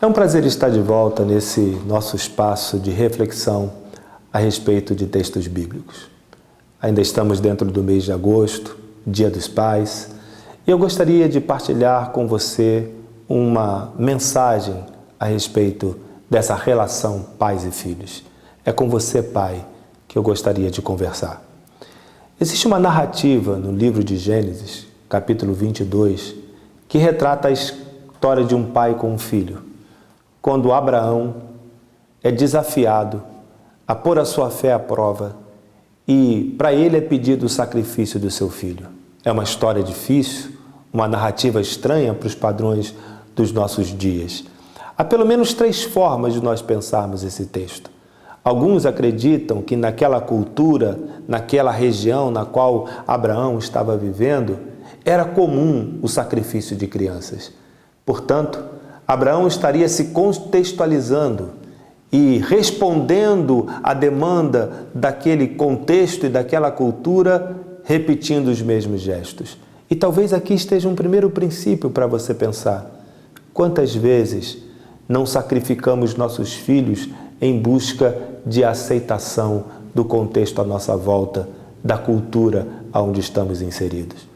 É um prazer estar de volta nesse nosso espaço de reflexão a respeito de textos bíblicos. Ainda estamos dentro do mês de agosto, Dia dos Pais, e eu gostaria de partilhar com você uma mensagem a respeito dessa relação pais e filhos. É com você, pai, que eu gostaria de conversar. Existe uma narrativa no livro de Gênesis, capítulo 22, que retrata a história de um pai com um filho. Quando Abraão é desafiado a pôr a sua fé à prova e para ele é pedido o sacrifício do seu filho. É uma história difícil, uma narrativa estranha para os padrões dos nossos dias. Há pelo menos 3 formas de nós pensarmos esse texto. Alguns acreditam que naquela cultura, naquela região na qual Abraão estava vivendo, era comum o sacrifício de crianças. Portanto, Abraão estaria se contextualizando e respondendo à demanda daquele contexto e daquela cultura, repetindo os mesmos gestos. E talvez aqui esteja um primeiro princípio para você pensar. Quantas vezes não sacrificamos nossos filhos em busca de aceitação do contexto à nossa volta, da cultura aonde estamos inseridos?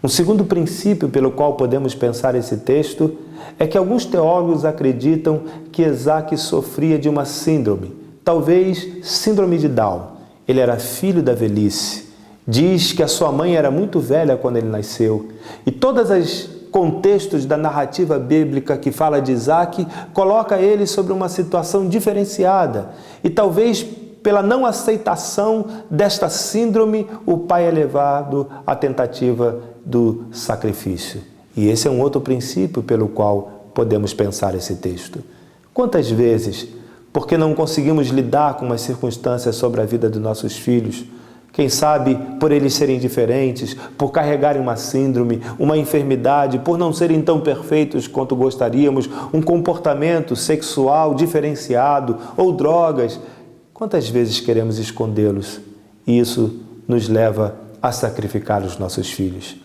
Um segundo princípio pelo qual podemos pensar esse texto é que alguns teólogos acreditam que Isaac sofria de uma síndrome, talvez síndrome de Down. Ele era filho da velhice. Diz que a sua mãe era muito velha quando ele nasceu. E todos os contextos da narrativa bíblica que fala de Isaac coloca ele sobre uma situação diferenciada. E talvez pela não aceitação desta síndrome, o pai é levado à tentativa do sacrifício. E esse é um outro princípio pelo qual podemos pensar esse texto. Quantas vezes, porque não conseguimos lidar com as circunstâncias sobre a vida dos nossos filhos, quem sabe por eles serem diferentes, por carregarem uma síndrome, uma enfermidade, por não serem tão perfeitos quanto gostaríamos, um comportamento sexual diferenciado ou drogas, quantas vezes queremos escondê-los? E isso nos leva a sacrificar os nossos filhos.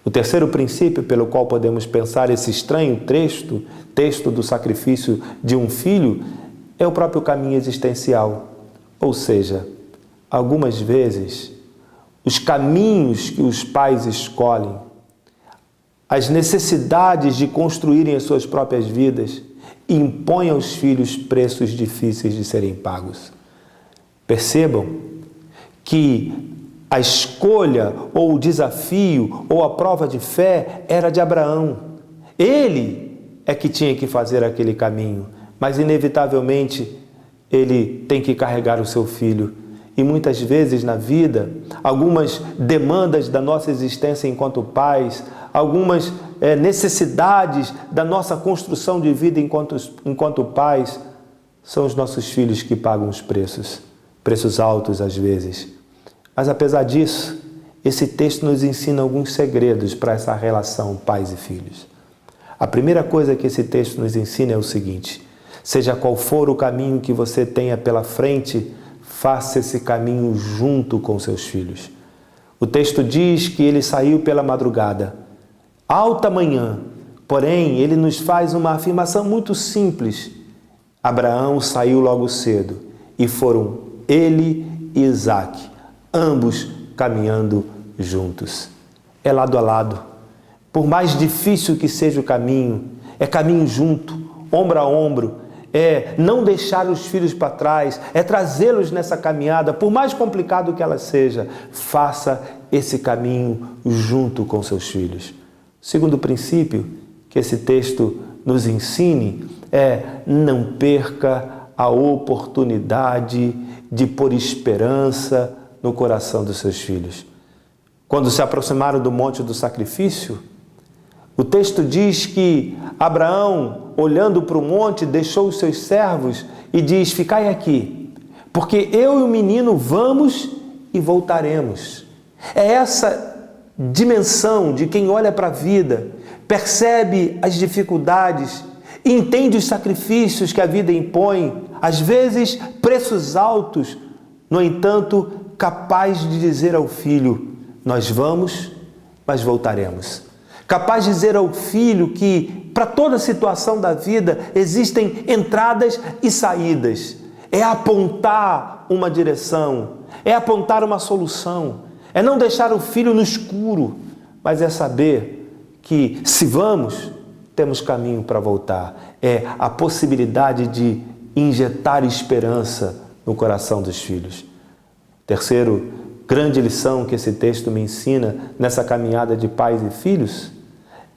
O terceiro princípio pelo qual podemos pensar esse estranho texto do sacrifício de um filho, é o próprio caminho existencial. Ou seja, algumas vezes, os caminhos que os pais escolhem, as necessidades de construírem as suas próprias vidas, impõem aos filhos preços difíceis de serem pagos. Percebam que a escolha, ou o desafio, ou a prova de fé era de Abraão. Ele é que tinha que fazer aquele caminho, mas inevitavelmente ele tem que carregar o seu filho. E muitas vezes na vida, algumas demandas da nossa existência enquanto pais, algumas necessidades da nossa construção de vida enquanto pais, são os nossos filhos que pagam os preços altos às vezes. Mas apesar disso, esse texto nos ensina alguns segredos para essa relação pais e filhos. A primeira coisa que esse texto nos ensina é o seguinte: seja qual for o caminho que você tenha pela frente, faça esse caminho junto com seus filhos. O texto diz que ele saiu pela madrugada, alta manhã, porém ele nos faz uma afirmação muito simples. Abraão saiu logo cedo e foram ele e Isaac, ambos caminhando juntos. É lado a lado. Por mais difícil que seja o caminho, é caminho junto, ombro a ombro, é não deixar os filhos para trás, é trazê-los nessa caminhada, por mais complicado que ela seja, faça esse caminho junto com seus filhos. Segundo princípio que esse texto nos ensine é: não perca a oportunidade de pôr esperança no coração dos seus filhos. Quando se aproximaram do monte do sacrifício, o texto diz que Abraão, olhando para o monte, deixou os seus servos e diz: ficai aqui, porque eu e o menino vamos e voltaremos. É essa dimensão de quem olha para a vida, percebe as dificuldades, entende os sacrifícios que a vida impõe, às vezes preços altos, no entanto, capaz de dizer ao filho: nós vamos, mas voltaremos. Capaz de dizer ao filho que para toda situação da vida existem entradas e saídas. É apontar uma direção, é apontar uma solução, é não deixar o filho no escuro, mas é saber que se vamos, temos caminho para voltar. É a possibilidade de injetar esperança no coração dos filhos. Terceiro, grande lição que esse texto me ensina nessa caminhada de pais e filhos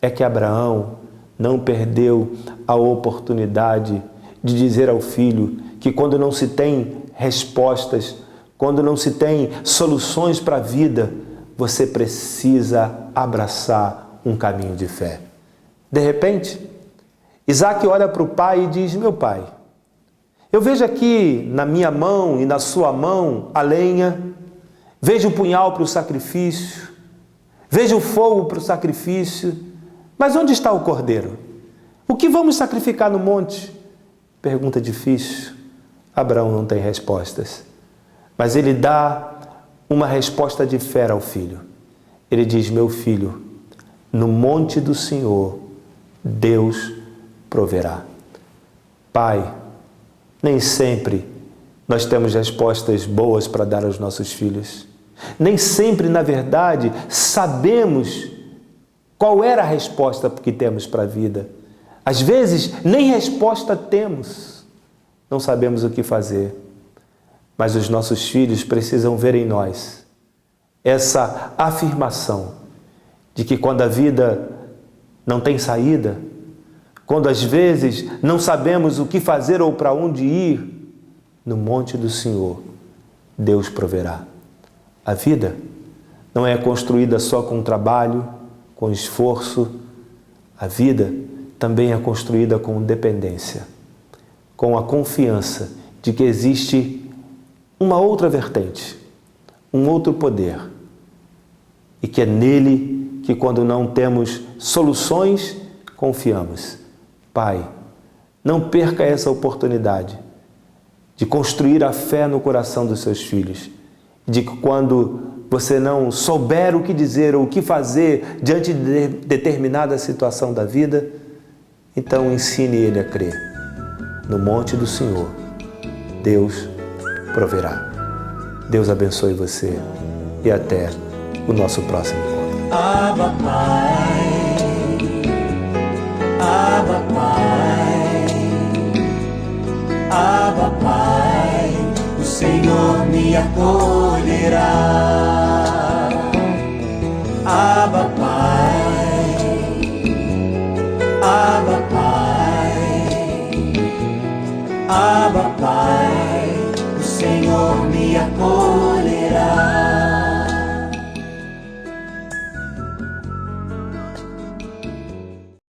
é que Abraão não perdeu a oportunidade de dizer ao filho que quando não se tem respostas, quando não se tem soluções para a vida, você precisa abraçar um caminho de fé. De repente, Isaac olha para o pai e diz: meu pai, eu vejo aqui na minha mão e na sua mão a lenha, vejo o punhal para o sacrifício, vejo o fogo para o sacrifício, mas onde está o cordeiro? O que vamos sacrificar no monte? Pergunta difícil. Abraão não tem respostas, mas ele dá uma resposta de fé ao filho. Ele diz: meu filho, no monte do Senhor, Deus proverá. Pai, nem sempre nós temos respostas boas para dar aos nossos filhos. Nem sempre, na verdade, sabemos qual era a resposta que temos para a vida. Às vezes, nem resposta temos. Não sabemos o que fazer. Mas os nossos filhos precisam ver em nós essa afirmação de que quando a vida não tem saída, quando às vezes não sabemos o que fazer ou para onde ir, no monte do Senhor, Deus proverá. A vida não é construída só com trabalho, com esforço. A vida também é construída com dependência, com a confiança de que existe uma outra vertente, um outro poder, e que é nele que, quando não temos soluções, confiamos. Pai, não perca essa oportunidade de construir a fé no coração dos seus filhos, de que quando você não souber o que dizer ou o que fazer diante de determinada situação da vida, então ensine ele a crer. No monte do Senhor, Deus proverá. Deus abençoe você e até o nosso próximo encontro. Abba, Pai. Abba, Pai. Abba, Pai. O Senhor me acolherá.